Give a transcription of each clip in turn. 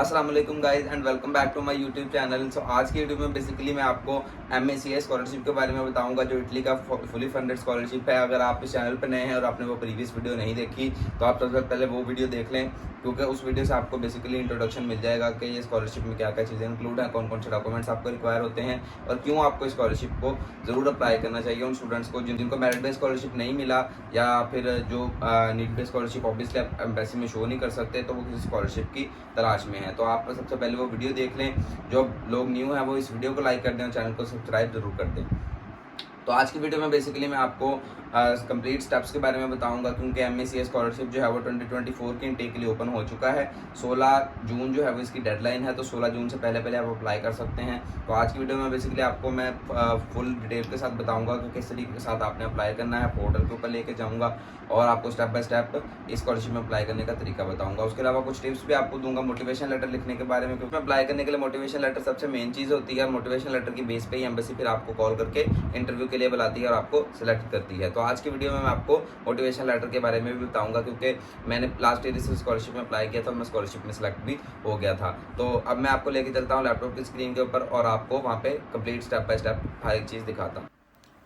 अस्सलाम वालेकुम guys and welcome back to my YouTube channel. So आज की वीडियो में बेसिकली मैं आपको MACA स्कॉलरशिप के बारे में बताऊंगा, जो इटली का फुली फंडेड स्कॉलरशिप है। अगर आप इस चैनल पर नए हैं और आपने वो प्रीवियस वीडियो नहीं देखी तो आप सबसे पहले वो वीडियो देख लें, क्योंकि उस वीडियो से आपको बेसिकली इंट्रोडक्शन मिल जाएगा कि ये स्कॉलरशिप में क्या क्या चीज़ें इंक्लूड हैं, कौन कौन से डॉक्यूमेंट्स आपको रिक्वायर होते हैं और क्यों आपको स्कॉलरशिप को ज़रूर अप्लाई करना चाहिए उन स्टूडेंट्स को जिनको मेरिट बेस्ड स्कॉलरशिप नहीं मिला, या फिर जो नीड बेस्ड स्कॉलरशिप ऑब्वियसली आप एम्बेसी में शो नहीं कर सकते, तो वो किसी स्कॉलरशिप की तलाश में है। तो आप सबसे पहले वो वीडियो देख लें। जो लोग न्यू हैं वो इस वीडियो को लाइक कर दें और चैनल को सब्सक्राइब जरूर कर दें। तो आज की वीडियो में बेसिकली मैं आपको कंप्लीट स्टेप्स के बारे में बताऊंगा, क्योंकि MACA स्कॉलरशिप जो है वो 2024 के इंटेक के लिए ओपन हो चुका है। 16 जून जो है वो इसकी डेडलाइन है, तो 16 जून से पहले आप अप्लाई कर सकते हैं। तो आज की वीडियो में बेसिकली आपको मैं फुल डिटेल के साथ बताऊंगा कि किस तरीके के साथ आपने अप्लाई करना है, पोर्टल के ऊपर लेके जाऊँगा और आपको स्टेप बाय स्टेप इस स्कॉलरशिप में अप्लाई करने का तरीका बताऊँगा। उसके अलावा कुछ टिप्स भी आपको दूंगा मोटिवेशन लेटर लिखने के बारे में, क्योंकि अप्लाई करने के लिए मोटिवेशन लेटर सबसे मेन चीज़ होती है। मोटिवेशन लेटर की बेस पे ही एम्बेसी फिर आपको कॉल करके इंटरव्यू के लिए बुलाती है और आपको सिलेक्ट करती है। तो आज की वीडियो में मैं आपको मोटिवेशन लेटर के बारे में भी बताऊंगा, क्योंकि मैंने लास्ट ईयर इस स्कॉलरशिप में अप्लाई किया था और मैं स्कॉलरशिप में सिलेक्ट भी हो गया था। तो अब मैं आपको लेके चलता हूँ लैपटॉप की स्क्रीन के ऊपर और आपको वहाँ पे कंप्लीट स्टेप बाय स्टेप हर एक चीज़ दिखाता हूँ।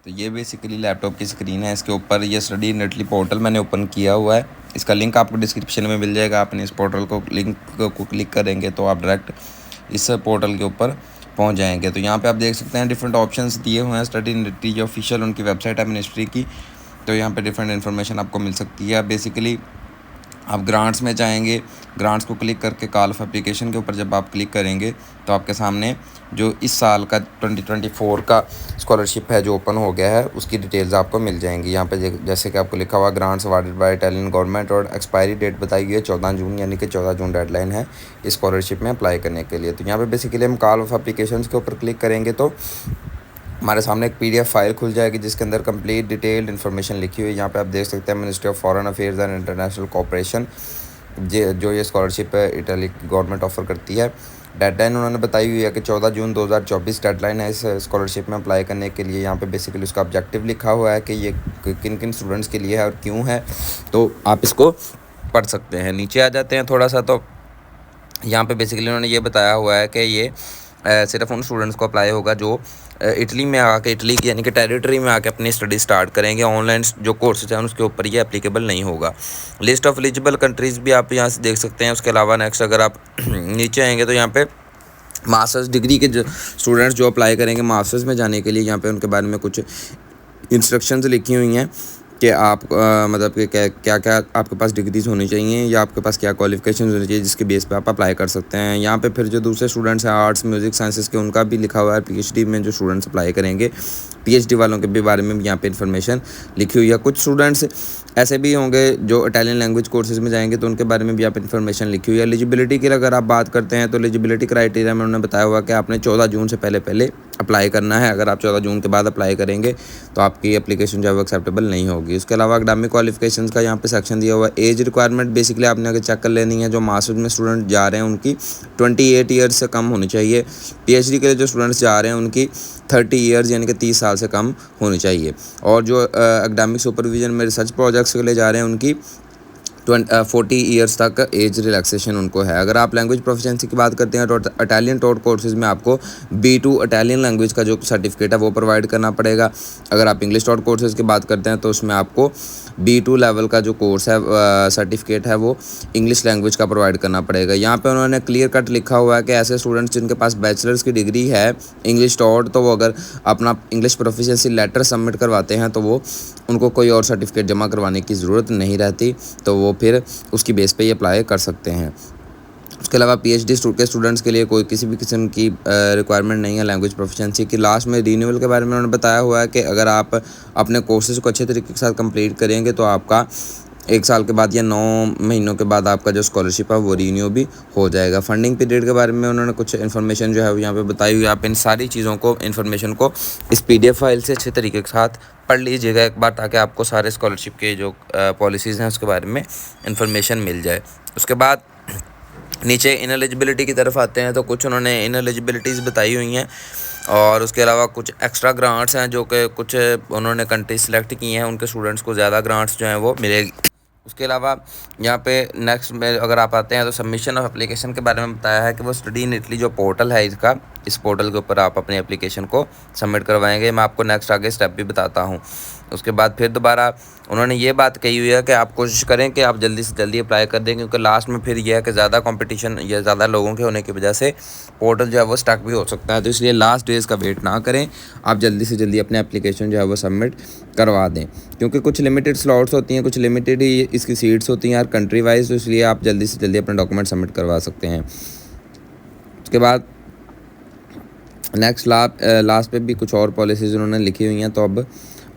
तो ये बेसिकली लैपटॉप की स्क्रीन है। इसके ऊपर ये स्टडी इन इटली पोर्टल मैंने ओपन किया हुआ है। इसका लिंक आपको डिस्क्रिप्शन में मिल जाएगा। आपने इस पोर्टल को लिंक को क्लिक करेंगे तो आप डायरेक्ट इस पोर्टल के ऊपर पहुंच जाएंगे। तो यहाँ पे आप देख सकते हैं डिफरेंट ऑप्शंस दिए हुए हैं। स्टडी इन इटली जो ऑफिशियल उनकी वेबसाइट है मिनिस्ट्री की, तो यहाँ पे डिफरेंट इन्फॉर्मेशन आपको मिल सकती है। बेसिकली आप ग्रांट्स में जाएंगे, ग्रांट्स को क्लिक करके कॉल ऑफ एप्लीकेशन के ऊपर जब आप क्लिक करेंगे तो आपके सामने जो इस साल का 2024 का स्कॉलरशिप है जो ओपन हो गया है उसकी डिटेल्स आपको मिल जाएंगी। यहाँ पे जैसे कि आपको लिखा हुआ grants awarded by Italian government और एक्सपायरी डेट बताई हुई है 14 जून, यानी कि 14 जून डेडलाइन है इस स्कॉलरशिप में अप्लाई करने के लिए। तो यहाँ पे बेसिकली हम कॉल ऑफ एप्लीकेशन के ऊपर क्लिक करेंगे तो हमारे सामने एक PDF फाइल खुल जाएगी जिसके अंदर कंप्लीट डिटेल्ड इन्फॉर्मेशन लिखी हुई है। यहाँ पे आप देख सकते हैं ministry of foreign affairs and international cooperation जो ये स्कॉलरशिप है इटली गवर्नमेंट ऑफर करती है। डेडलाइन उन्होंने बताई हुई है कि 14 जून 2024 डेडलाइन है इस स्कॉलरशिप में अप्लाई करने के लिए। यहाँ पे बेसिकली उसका ऑब्जेक्टिव लिखा हुआ है कि ये किन किन स्टूडेंट्स के लिए है और क्यों है, तो आप इसको पढ़ सकते हैं। नीचे आ जाते हैं थोड़ा सा, तो यहाँ पे बेसिकली उन्होंने ये बताया हुआ है कि ये सिर्फ उन स्टूडेंट्स को अप्लाई होगा जो इटली में आके, इटली की यानी कि टेरिटरी में आके अपनी स्टडी स्टार्ट करेंगे। ऑनलाइन जो कोर्सेज हैं उसके ऊपर ये एप्लीकेबल नहीं होगा। लिस्ट ऑफ एलिजिबल कंट्रीज़ भी आप यहाँ से देख सकते हैं। उसके अलावा नेक्स्ट अगर आप नीचे आएंगे तो यहाँ पे मास्टर्स डिग्री के जो स्टूडेंट्स जो अप्लाई करेंगे मास्टर्स में जाने के लिए, यहाँ पे उनके बारे में कुछ इंस्ट्रक्शंस लिखी हुई हैं कि आप मतलब कि क्या क्या आपके पास डिग्रीज होनी चाहिए या आपके पास क्या क्वालिफिकेशन होनी चाहिए जिसके बेस पे आप अप्लाई कर सकते हैं। यहाँ पे फिर जो दूसरे स्टूडेंट्स हैं आर्ट्स म्यूज़िक साइंसेस के, उनका भी लिखा हुआ है। PhD में जो स्टूडेंट्स अप्लाई करेंगे PhD वालों के भी बारे में यहाँ पे इन्फॉर्मेशन लिखी हुई है। कुछ स्टूडेंट्स ऐसे भी होंगे जो इटालियन लैंग्वेज कोर्सेज में जाएंगे तो उनके बारे में भी यहाँ पे इन्फॉर्मेशन लिखी हुई है। एलिजिबिलिटी की अगर आप बात करते हैं तो एलिजिबिलिटी क्राइटेरिया में उन्होंने बताया हुआ कि आपने 14 जून से पहले अप्लाई करना है। अगर आप 14 जून के बाद अप्लाई करेंगे तो आपकी एप्लीकेशन जो है वो एक्सेप्टेबल नहीं होगी। उसके अलावा एकेडमिक क्वालिफिकेशंस का यहाँ पे सेक्शन दिया हुआ है। एज रिक्वायरमेंट बेसिकली आपने अगर चेक कर लेनी है, जो मास्टर्स में स्टूडेंट जा रहे हैं उनकी 28 ईयर्स से कम होनी चाहिए। PhD के लिए जो स्टूडेंट्स जा रहे हैं उनकी 30 ईयर्स यानी कि 30 साल से कम होनी चाहिए। और जो एकेडमिक सुपरविजन में रिसर्च प्रोजेक्ट्स के लिए जा रहे हैं उनकी 40 ईयर्स तक एज रिलैक्सेशन उनको है। अगर आप लैंग्वेज प्रोफिशिएंसी की बात करते हैं तो इटालियन टॉट कोर्सेज में आपको B2 इटालियन लैंग्वेज का जो सर्टिफिकेट है वो प्रोवाइड करना पड़ेगा। अगर आप इंग्लिश टॉट कोर्सेज की बात करते हैं तो उसमें आपको B2 लेवल का जो कोर्स है सर्टिफिकेट है वो इंग्लिश लैंग्वेज का प्रोवाइड करना पड़ेगा। यहाँ पे उन्होंने क्लियर कट लिखा हुआ है कि ऐसे स्टूडेंट्स जिनके पास बैचलर्स की डिग्री है इंग्लिश टॉट, तो वो अगर अपना इंग्लिश प्रोफिशिएंसी लेटर सबमिट करवाते हैं तो वो उनको कोई और सर्टिफिकेट जमा करवाने की ज़रूरत नहीं रहती, तो वो फिर उसकी बेस पे ही अप्लाई कर सकते हैं। उसके अलावा PhD के स्टूडेंट्स के लिए कोई किसी भी किस्म की रिक्वायरमेंट नहीं है लैंग्वेज प्रोफिशिएंसी की। लास्ट में रीन्यूअल के बारे में उन्होंने बताया हुआ है कि अगर आप अपने कोर्सेज को अच्छे तरीके के साथ कंप्लीट करेंगे तो आपका 1 साल के बाद या 9 महीनों के बाद आपका जो स्कॉलरशिप है वो रीन्यू भी हो जाएगा। फंडिंग पीरियड के बारे में उन्होंने कुछ इन्फॉर्मेशन जो है वो यहाँ पे बताई हुई है। आप इन सारी चीज़ों को इन्फॉर्मेशन को इस PDF फाइल से अच्छे तरीके के साथ पढ़ लीजिएगा एक बार, ताकि आपको सारे स्कॉलरशिप के जो पॉलिसीज़ हैं उसके बारे में इन्फॉर्मेशन मिल जाए। उसके बाद नीचे इनएलिजिबिलिटी की तरफ आते हैं तो कुछ उन्होंने इनएलिजिबिलिटीज़ बताई हुई हैं और उसके अलावा कुछ एक्स्ट्रा ग्रांट्स हैं जो कि कुछ उन्होंने कंट्री सेलेक्ट की हैं, उनके स्टूडेंट्स को ज़्यादा ग्रांट्स जो हैं वो मिलेगी। उसके अलावा यहाँ पे नेक्स्ट में अगर आप आते हैं तो सबमिशन ऑफ एप्लीकेशन के बारे में बताया है कि वो स्टडी इन इटली जो पोर्टल है इसका, इस पोर्टल के ऊपर आप अपनी एप्लीकेशन को सबमिट करवाएंगे। मैं आपको नेक्स्ट आगे स्टेप भी बताता हूँ। उसके बाद फिर दोबारा उन्होंने ये बात कही हुई है कि आप कोशिश करें कि आप जल्दी से जल्दी अप्लाई कर दें, क्योंकि लास्ट में फिर यह है कि ज़्यादा कंपटीशन या ज़्यादा लोगों के होने की वजह से पोर्टल जो है वो स्टक भी हो सकता है। तो इसलिए लास्ट डेज़ का वेट ना करें, आप जल्दी से जल्दी अपने एप्लीकेशन जो है वो सबमिट करवा दें, क्योंकि कुछ लिमिटेड स्लॉट्स होती हैं, कुछ लिमिटेड ही इसकी सीट्स होती हैं यार कंट्री वाइज। तो इसलिए आप जल्दी से जल्दी अपने डॉक्यूमेंट सबमिट करवा सकते हैं। उसके बाद नेक्स्ट लास्ट पे भी कुछ और पॉलिसीज़ उन्होंने लिखी हुई हैं। तो अब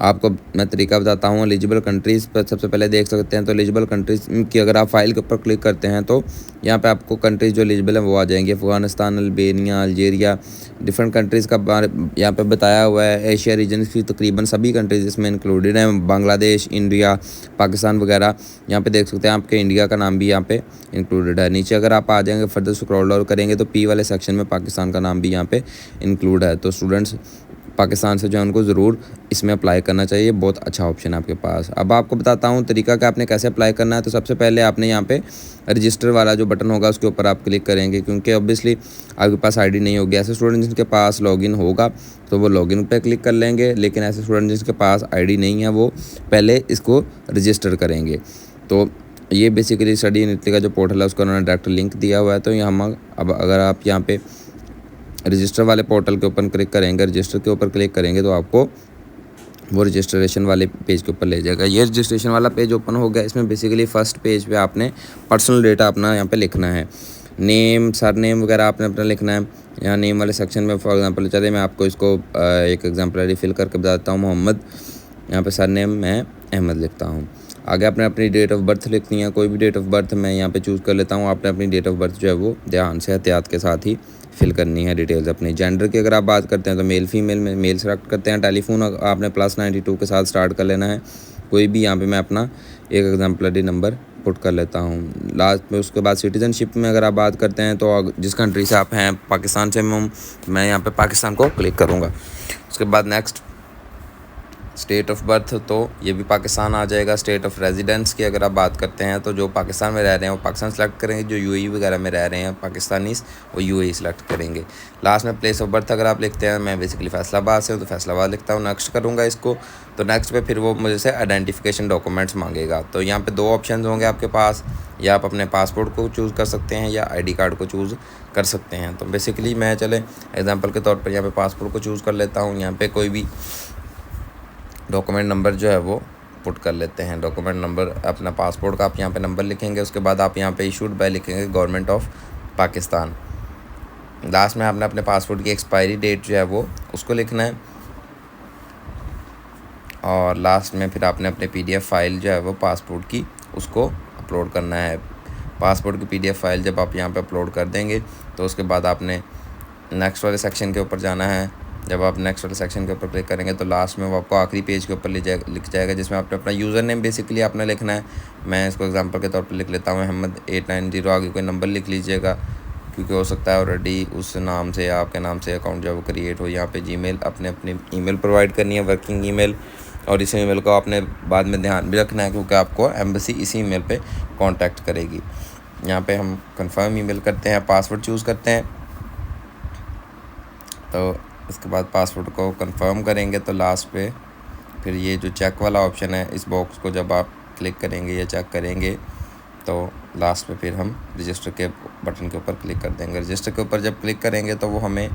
आपको मैं तरीका बताता हूँ। एलिजिबल कंट्रीज़ पर सबसे पहले देख सकते हैं। तो एलिजिबल कंट्रीज़ की अगर आप फाइल के ऊपर क्लिक करते हैं तो यहाँ पे आपको कंट्रीज़ जो एलिजिबल हैं वो आ जाएंगे। Afghanistan, Albania, Algeria, different countries का यहाँ पे बताया हुआ है। एशिया रीजन की तकरीबन सभी कंट्रीज़ इसमें इंक्लूडेड हैं। बांग्लादेश, इंडिया, पाकिस्तान वगैरह यहाँ पे देख सकते हैं। आपके इंडिया का नाम भी यहाँ पे इंक्लूडेड है। नीचे अगर आप आ जाएंगे फर्दर स्क्रॉल डाउन करेंगे तो पी वाले सेक्शन में पाकिस्तान का नाम भी यहाँ पे इंक्लूड है। तो स्टूडेंट्स पाकिस्तान से जो है उनको ज़रूर इसमें अप्लाई करना चाहिए, बहुत अच्छा ऑप्शन है आपके पास। अब आपको बताता हूँ तरीका कि आपने कैसे अप्लाई करना है। तो सबसे पहले आपने यहाँ पे रजिस्टर वाला जो बटन होगा उसके ऊपर आप क्लिक करेंगे, क्योंकि ऑब्वियसली आपके पास आईडी नहीं होगी। ऐसे स्टूडेंट जिनके पास लॉगिन होगा तो वो लॉगिन पे क्लिक कर लेंगे, लेकिन ऐसे स्टूडेंट जिनके पास आईडी नहीं है वो पहले इसको रजिस्टर करेंगे। तो ये बेसिकली स्टडी इन इटली का जो पोर्टल है उसका उन्होंने डायरेक्ट लिंक दिया हुआ है। तो यहाँ अब अगर आप यहाँ पे रजिस्टर वाले पोर्टल के ऊपर क्लिक करेंगे, रजिस्टर के ऊपर क्लिक करेंगे तो आपको वो रजिस्ट्रेशन वाले पेज के ऊपर ले जाएगा। ये रजिस्ट्रेशन वाला पेज ओपन हो गया। इसमें बेसिकली फ़र्स्ट पेज पे आपने पर्सनल डेटा अपना यहाँ पे लिखना है। नेम, सर नेम वगैरह आपने अपना लिखना है। यहाँ नेम वाले सेक्शन में फॉर एग्जांपल चलिए मैं आपको इसको एक एग्जाम्पलरी फिल करके बताता हूँ। मोहम्मद, यहाँ पे सर नेम मैं अहमद लिखता हूँ। आगे आपने अपनी डेट ऑफ बर्थ लिखनी है। कोई भी डेट ऑफ बर्थ मैं यहाँ पे चूज़ कर लेता हूँ। आपने अपनी डेट ऑफ बर्थ जो है वो ध्यान से एहतियात के साथ ही फिल करनी है डिटेल्स अपनी। जेंडर की अगर आप बात करते हैं तो मेल फीमेल में मेल सेलेक्ट करते हैं। टेलीफोन आपने +92 के साथ स्टार्ट कर लेना है। कोई भी यहाँ पे मैं अपना एक एग्जाम्पलरी नंबर पुट कर लेता हूँ लास्ट में। उसके बाद सिटीजनशिप में अगर आप बात करते हैं तो जिस कंट्री से आप हैं, पाकिस्तान से मैं यहाँ पे पाकिस्तान को क्लिक करूँगा। उसके बाद नेक्स्ट स्टेट ऑफ बर्थ, तो ये भी पाकिस्तान आ जाएगा। स्टेट ऑफ रेजिडेंस की अगर आप बात करते हैं तो जो पाकिस्तान में रह रहे हैं वो पाकिस्तान सेलेक्ट करेंगे। जो यूएई वगैरह में रह रहे हैं पाकिस्तानीज़ वो यूएई सेलेक्ट करेंगे। लास्ट में प्लेस ऑफ बर्थ अगर आप लिखते हैं, मैं बेसिकली फैसलाबाद से हूँ तो फैसलाबाद लिखता हूँ। नेक्स्ट करूँगा इसको। तो नेक्स्ट पे फिर वो मुझे से आइडेंटिफिकेशन डॉक्यूमेंट्स मांगेगा। तो यहाँ पे 2 ऑप्शन होंगे आपके पास, या आप अपने पासपोर्ट को चूज़ कर सकते हैं या आईडी कार्ड को चूज़ कर सकते हैं। तो बेसिकली मैं चले एग्जांपल के तौर पर यहाँ पे पासपोर्ट को चूज़ कर लेता हूँ। यहाँ पे कोई भी डॉक्यूमेंट नंबर जो है वो पुट कर लेते हैं। डॉक्यूमेंट नंबर अपना पासपोर्ट का आप यहाँ पे नंबर लिखेंगे। उसके बाद आप यहाँ पे इशूड बाय लिखेंगे गवर्नमेंट ऑफ पाकिस्तान। लास्ट में आपने अपने पासपोर्ट की एक्सपायरी डेट जो है वो उसको लिखना है। और लास्ट में फिर आपने अपने PDF फाइल जो है वो पासपोर्ट की उसको अपलोड करना है। पासपोर्ट की PDF फाइल जब आप यहाँ पे अपलोड कर देंगे तो उसके बाद आपने नेक्स्ट वाले सेक्शन के ऊपर जाना है। जब आप नेक्स्ट वाले सेक्शन के ऊपर क्लिक करेंगे तो लास्ट में वो आपको आखिरी पेज के ऊपर लिख जाएगा, जिसमें आपने अपना यूज़र नेम बेसिकली आपने लिखना है। मैं इसको एग्जांपल के तौर पर लिख लेता हूँ अहमद 890। आगे कोई नंबर लिख लीजिएगा, क्योंकि हो सकता है ऑलरेडी उस नाम से या आपके नाम से अकाउंट जो है वो क्रिएट हो। यहाँ पे जीमेल अपने अपनी ईमेल प्रोवाइड करनी है, वर्किंग ईमेल, और इस ईमेल को आपने बाद में ध्यान भी रखना है क्योंकि आपको एम्बेसी इसी ईमेल पे कांटेक्ट करेगी। यहाँ पे हम कंफर्म ईमेल करते हैं, पासवर्ड चूज़ करते हैं। तो इसके बाद पासवर्ड को कंफर्म करेंगे तो लास्ट पे फिर ये जो चेक वाला ऑप्शन है, इस बॉक्स को जब आप क्लिक करेंगे या चेक करेंगे तो लास्ट पे फिर हम रजिस्टर के बटन के ऊपर क्लिक कर देंगे। रजिस्टर के ऊपर जब क्लिक करेंगे तो वो हमें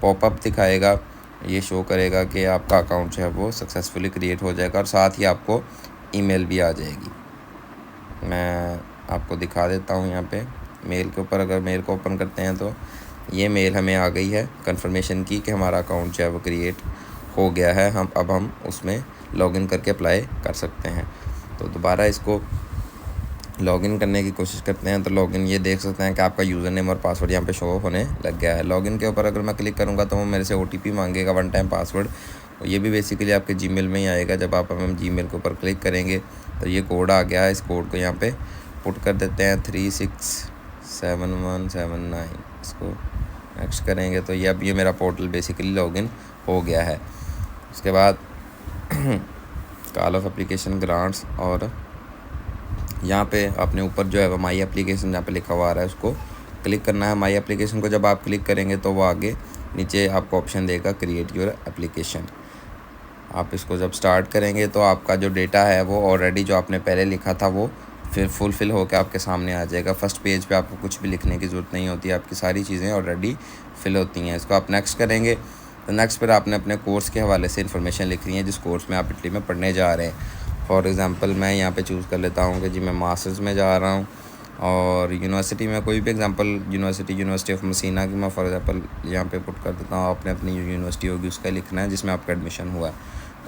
पॉपअप दिखाएगा, ये शो करेगा कि आपका अकाउंट जो है वो सक्सेसफुली क्रिएट हो जाएगा और साथ ही आपको ईमेल भी आ जाएगी। मैं आपको दिखा देता हूँ यहाँ पे मेल के ऊपर। अगर मेल को ओपन करते हैं तो ये मेल हमें आ गई है कंफर्मेशन की कि हमारा अकाउंट जो है वो क्रिएट हो गया है। अब हम उसमें लॉगिन करके अप्लाई कर सकते हैं। तो दोबारा इसको लॉगिन करने की कोशिश करते हैं। तो लॉगिन ये देख सकते हैं कि आपका यूज़र नेम और पासवर्ड यहाँ पे शो होने लग गया है। लॉगिन के ऊपर अगर मैं क्लिक करूँगा तो वो मेरे से OTP मांगेगा, 1 टाइम पासवर्ड। ये भी बेसिकली आपके जीमेल में ही आएगा। जब आप हम जीमेल के ऊपर क्लिक करेंगे तो ये कोड आ गया है। इस कोड को यहाँ पे पुट कर देते हैं 367179। इसको नेक्स्ट करेंगे तो अब ये मेरा पोर्टल बेसिकली लॉगिन हो गया है। उसके बाद कॉल ऑफ एप्लीकेशन ग्रांट्स और यहाँ पे आपने ऊपर जो है माई एप्लीकेशन जहाँ पे लिखा हुआ आ रहा है उसको क्लिक करना है। माई एप्लीकेशन को जब आप क्लिक करेंगे तो वो आगे नीचे आपको ऑप्शन देगा क्रिएट योर एप्लीकेशन। आप इसको जब स्टार्ट करेंगे तो आपका जो डेटा है वो ऑलरेडी जो आपने पहले लिखा था वो फिर फुलफ़िल होकर आपके सामने आ जाएगा। फर्स्ट पेज पे आपको कुछ भी लिखने की ज़रूरत नहीं होती, आपकी सारी चीज़ें ऑलरेडी फिल होती हैं। इसको आप नेक्स्ट करेंगे तो नेक्स्ट पर आपने अपने कोर्स के हवाले से इन्फॉर्मेशन लिखनी है, जिस कोर्स में आप इटली में पढ़ने जा रहे हैं। फॉर एग्ज़ाम्पल मैं यहाँ पे चूज़ कर लेता हूँ कि जी मैं मास्टर्स में जा रहा हूँ, और यूनिवर्सिटी में कोई भी एग्ज़ाम्पल यूनिवर्सिटी ऑफ मसीना की मैं फॉर एग्ज़ाम्पल यहाँ पे पुट कर देता हूँ। आपने अपनी यूनिवर्सिटी होगी उसका लिखना है जिसमें आपका एडमिशन हुआ है।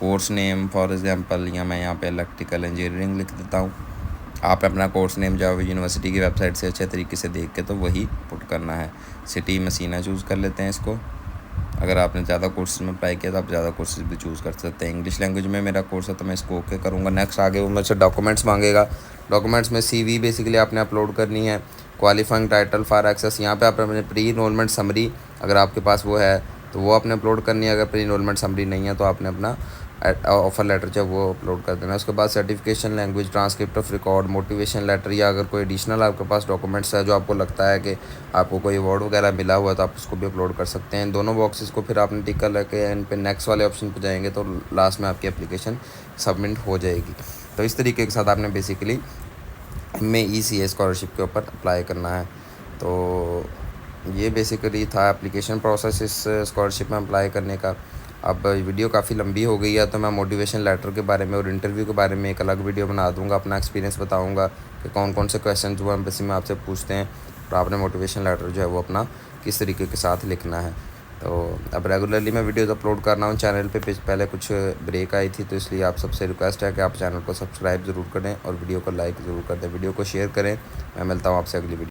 कोर्स नेम फॉर एग्ज़ाम्पल या मैं यहाँ पे इलेक्ट्रिकल इंजीनियरिंग लिख देता हूँ। आप अपना कोर्स नेम जो यूनिवर्सिटी की वेबसाइट से अच्छे तरीके से देख के तो वही पुट करना है। सिटी मसीना चूज़ कर लेते हैं इसको। अगर आपने ज़्यादा कोर्सेज में अप्लाई किया तो आप ज़्यादा कोर्सेज भी चूज़ कर सकते हैं। इंग्लिश लैंग्वेज में मेरा कोर्स है तो मैं इसको ओके करूँगा। नेक्स्ट आगे वो मुझसे डॉक्यूमेंट्स मांगेगा। डॉक्यूमेंट्स में CV बेसिकली आपने अपलोड करनी है। क्वालिफाइंग टाइटल फॉर एक्सेस, यहाँ पे आप अपने प्री इनरोलमेंट समरी अगर आपके पास वो है तो वो आपने अपलोड करनी है। अगर प्री इनरोलमेंट समरी नहीं है तो आपने अपना ऑफ़र लेटर जो वो अपलोड कर देना है। उसके बाद certification, language, transcript of record, motivation letter, या अगर कोई एडिशनल आपके पास डॉक्यूमेंट्स है जो आपको लगता है कि आपको कोई अवार्ड वगैरह मिला हुआ है तो आप उसको भी अपलोड कर सकते हैं। दोनों बॉक्सेस को फिर आपने टिक कर रखे इन पे नेक्स्ट वाले ऑप्शन पर जाएंगे तो लास्ट में आपकी एप्लीकेशन सबमिट हो जाएगी। तो इस तरीके के साथ आपने बेसिकली MECA स्कॉलरशिप के ऊपर अप्लाई करना है। तो ये बेसिकली था एप्लीकेशन प्रोसेस इस स्कॉलरशिप में अप्लाई करने का। अब वीडियो काफ़ी लंबी हो गई है तो मैं मोटिवेशन लेटर के बारे में और इंटरव्यू के बारे में एक अलग वीडियो बना दूंगा। अपना एक्सपीरियंस बताऊंगा कि कौन कौन से क्वेश्चन जो एम्बेसी में आपसे पूछते हैं और आपने मोटिवेशन लेटर जो है वो अपना किस तरीके के साथ लिखना है। तो अब रेगुलरली मैं वीडियोज़ अपलोड कर रहा हूँ चैनल पे। पहले कुछ ब्रेक आई थी तो इसलिए आप सबसे रिक्वेस्ट है कि आप चैनल को सब्सक्राइब ज़रूर करें और वीडियो को लाइक ज़रूर कर दें, वीडियो को शेयर करें। मैं मिलता हूँ आपसे अगली वीडियो।